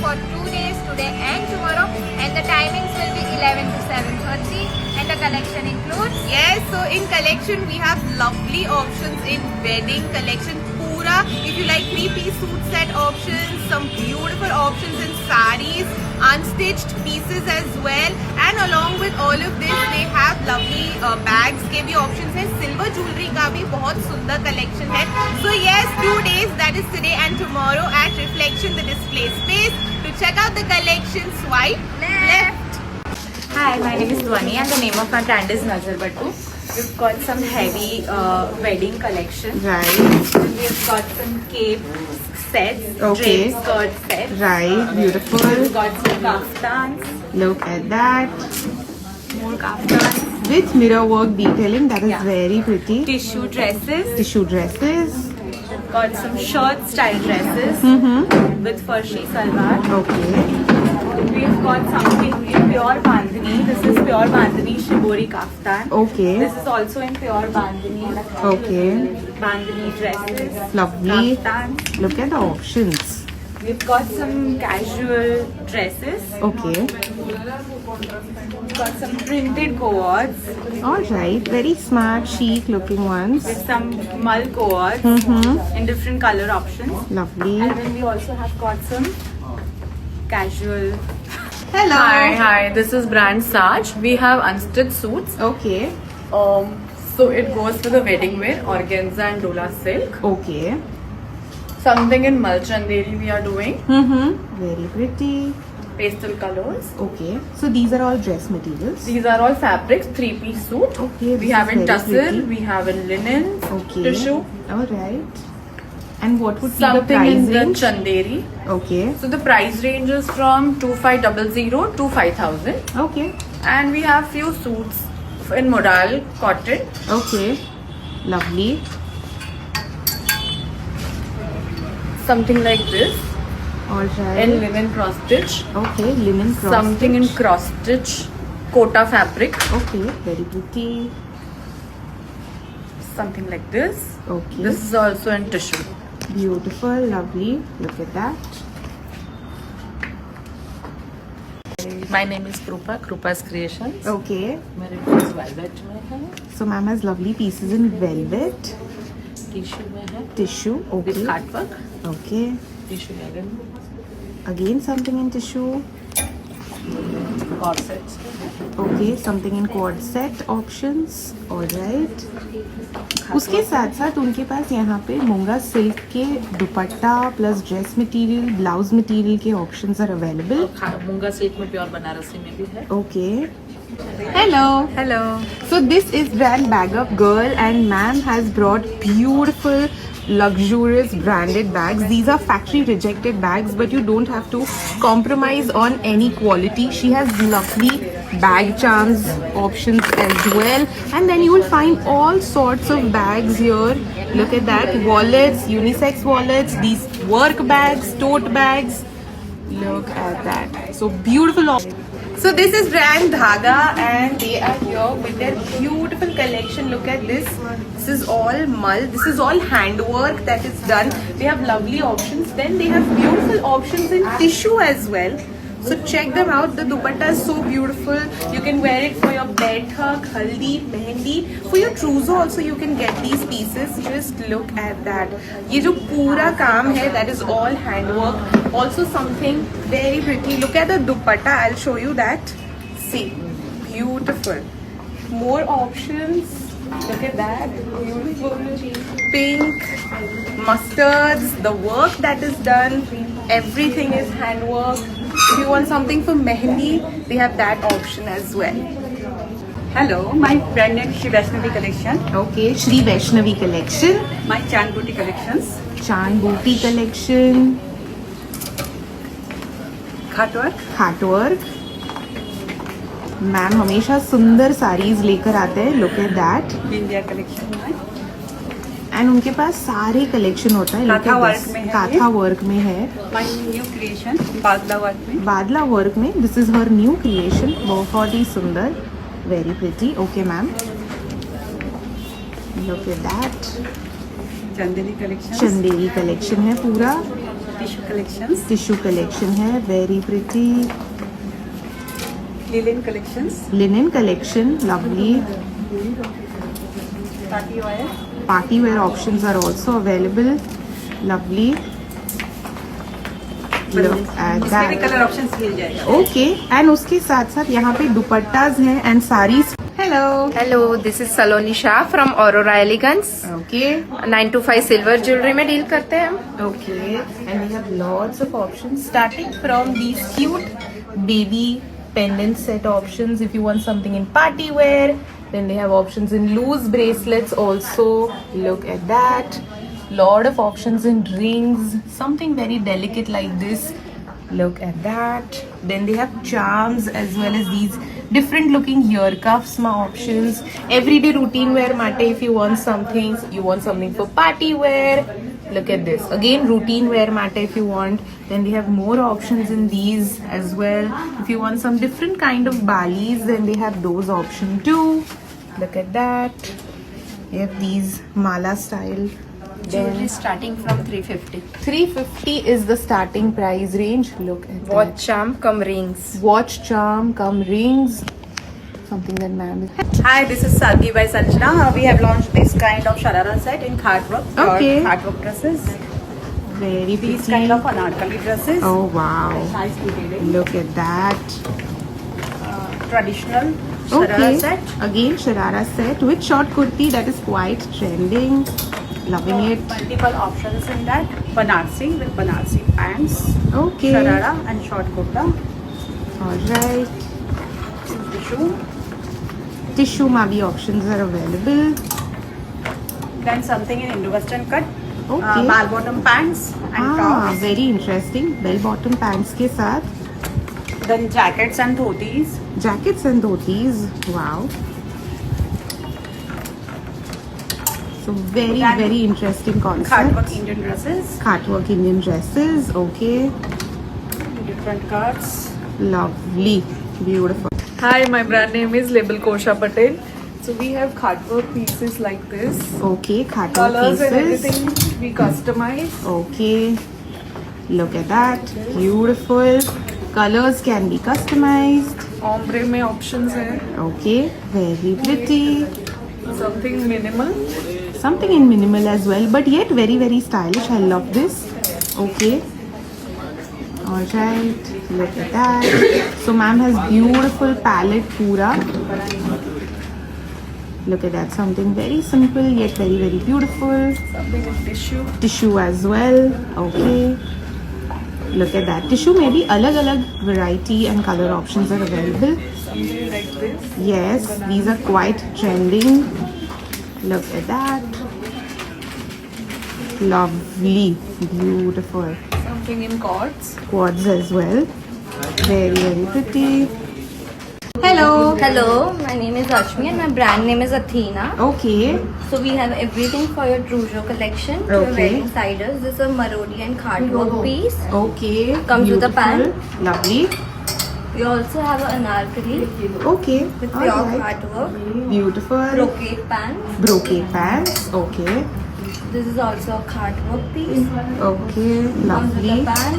for 2 days, today and tomorrow, and the timings will be 11 to 7:30, and the collection includes. Yes, so in collection we have lovely options in wedding collection. Pura, if you like 3-piece suit set options, some beautiful options in sarees, unstitched pieces as well, and along with all of this they have lovely bags के भी options है. Silver jewelry का भी बहुत सुंदर collection है. So yes, 2 days, that is today and tomorrow at Reflection, the display space. To check out the collection, swipe left. Hi, my name is Dhwani and the name of my brand is Nazar Batu. We've got some heavy wedding collection. Right. And we've got some cape sets, Okay. drape skirt sets. Right, beautiful. We've got some kaftans, Look at that. more kaftans, With mirror work detailing, that is Yeah. very pretty. tissue dresses. Tissue dresses. We've got some shirt style dresses with farshi salwar. Okay. We've got something in pure bandhani. This is pure bandhani shibori kaftan. Okay. This is also in pure bandhani. Okay. Bandhani dresses. Lovely. Kaftans. Look at the options. We've got some casual dresses. Okay. We've got some printed cords Alright. Very smart, chic looking ones. with some mull cords in different color options. Lovely. And then we also have got some casual. Hello. Hi, this is brand Saj. We have unstitched suits. Okay. So it goes to the wedding wear, organza and dola silk. Okay. Something in Malchanderi we are doing, Very pretty. pastel colors. Okay. So these are all dress materials. These are all fabrics, 3-piece suit. Okay, We this have is in very tussle, pretty. we have in linen, Okay. tissue, Alright. And what would be the something price in the range? Chanderi. Okay. So the price range is from 2500 to 5000. Okay. And we have few suits in modal cotton. Okay. Lovely. Something like this Alright. in linen cross stitch. Okay. Linen cross. Something in cross stitch kota fabric. Okay. Very pretty. Something like this. Okay. This is also in tissue. Beautiful. Lovely. Look at that. My name is Krupa's Creations. Okay. मेरे पास velvet में है, So ma'am has lovely pieces in velvet, tissue में है, tissue. with Okay. cut work, Okay. tissue again, Again something in tissue. corsets में है. Okay. Something in cord set options. Alright. उसके साथ साथ उनके पास यहाँ पे मूंगा सिल्क के दुपट्टा plus dress material blouse material के ऑप्शंस आर अवेलेबल. मूंगा सिल्क में प्योर बनारसी में भी है. Okay. Hello. Hello. So this is brand Bag Up Girl and ma'am has brought beautiful luxurious branded bags. These are factory rejected bags but you don't have to compromise on any quality. She has lovely bag charms options as well, and then you will find all sorts of bags here. Look at that, wallets, unisex wallets, these work bags, tote bags. Look at that, so beautiful. So this is brand Dhaga and they are here with their beautiful collection. Look at this. This is all mull. This is all handwork that is done. They have lovely options. Then they have beautiful options in tissue as well. So check them out. The dupatta is so beautiful. You can wear it for your baithak, haldi, mehendi. For your trousseau also you can get these pieces. Just look at that. ये जो पूरा काम है, that is all handwork. Also something very pretty. Look at the dupatta. I'll show you that. See, beautiful. More options. Look at that. Beautiful. Pink, mustards. The work that is done. Everything is handwork. If you want something for mehendi, they have that option as well. Hello, my brand name is Shri Vaishnavi Collection. Okay, Shri Vaishnavi collection, My Chand Booty Collections. Chand Booty collection, Khat work. hat work. Ma'am हमेशा सुंदर साड़ीज लेकर आते हैं. Look at that. India collection है. And उनके पास सारे collection होता है. काथा वर्क में है काथा वर्क में है. My new creation, बादला वर्क में. बादला वर्क में. This is her new creation. बहुत ही सुंदर. Very pretty. Okay ma'am. Look at that. Chanderi collection. Chanderi collection है पूरा. tissue collections, टिश्यू कलेक्शन है, very pretty. linen collections, linen collection, lovely. party wear, Party wear options are also available. Lovely. Look at उसमें भी that. Colour options मिल जाएगा. Okay. And उसके साथ साथ यहाँ पे दुपट्टास हैं and sarees. Hello. Hello, this is Saloni Shah from Aurora Elegance. Okay. 9 to 5 silver jewellery में डील करते हैं हम. Okay. And we have lots of options starting from these cute baby pendant set options. If you want something in party wear, then they have options in loose bracelets also. Look at that. Lot of options in rings. Something very delicate like this. Look at that. Then they have charms as well as these different looking ear cuffs options. Everyday routine wear mate if you want something. You want something for party wear. Look at this. Again, routine wear mate if you want. Then they have more options in these as well. If you want some different kind of balis, then they have those options too. Look at that. They have these mala style. Jewelry starting from 350. 350 is the starting price range. Look at watch that. Charm come rings. Watch charm come rings. Something that ma'am is. Hi, this is Sadhgi by Sanjana. We have launched this kind of sharara set in khat work. Okay. Khat work dresses. Very These pretty. kind of anarkali dresses. Oh wow. Nice detailing. Look at that. Traditional sharara Okay. set. Again sharara set with short kurti that is quite trending. Loving it. Multiple options in that. Banarsi with Banarsi pants. Okay. Sharara and short kurta. Alright. Tissue. Tissue mabi options are available. Then something in Indo-Western cut. Okay. Bell bottom pants and tops. very interesting. Bell bottom pants के साथ Then jackets and dhotis. jackets and dhotis. Wow. So very Then very interesting Khat work concept. Indian dresses. Khatwork Indian dresses. Okay. Different cuts. Lovely. Beautiful. Hi, my brand name is Label Kosha Patel. So we have khatwork pieces like this. Okay. Khatwork Colors and pieces. everything we customize. Okay. Look at that. Beautiful. Colors can be customized. Ombre में options है. Okay. Very pretty. Something minimal. Something in minimal as well, but yet very very stylish. I love this. Okay. Alright. Look at that. So ma'am has beautiful palette pura. Look at that. Something very simple yet very very beautiful. Something in tissue. Tissue as well. Okay. Look at that. Tissue में भी अलग अलग variety and color options are available. Something like this. Yes, these are quite trending. Look at that. Lovely. Beautiful. Something in cords. Quads as well. Very very pretty. Hello. Hello, my name is Ashmi and my brand name is Athena. Okay. So we have everything for your Trujo collection. Your Okay. wedding siders. This is a Marodi and Khatwork piece. Okay. Comes with a pan. Beautiful. Lovely. We also have an Anarkali Okay. with pure Alright. Khatwork. Beautiful. Brocade pants. Brocade pants. Okay. This is also a Khatwork piece. Okay. Comes with Lovely. a pan.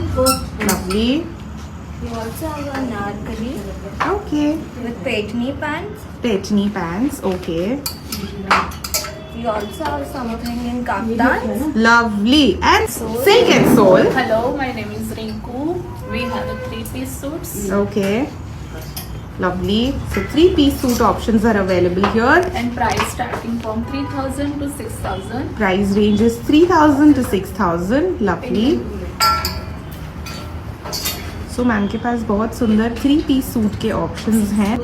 Lovely. We also have an Anarkali Okay. with Petni pants. Petni pants. Okay. We also have something in kaftans. Lovely. And silk and soul. Hello, my name is Rinku. We have a 3-piece suits Okay. Lovely. So 3-piece suit options are available here. and price starting from 3,000 to 6,000. Price range is 3,000 to 6,000. Lovely. So ma'am के पास बहुत सुंदर 3-piece suit के options हैं.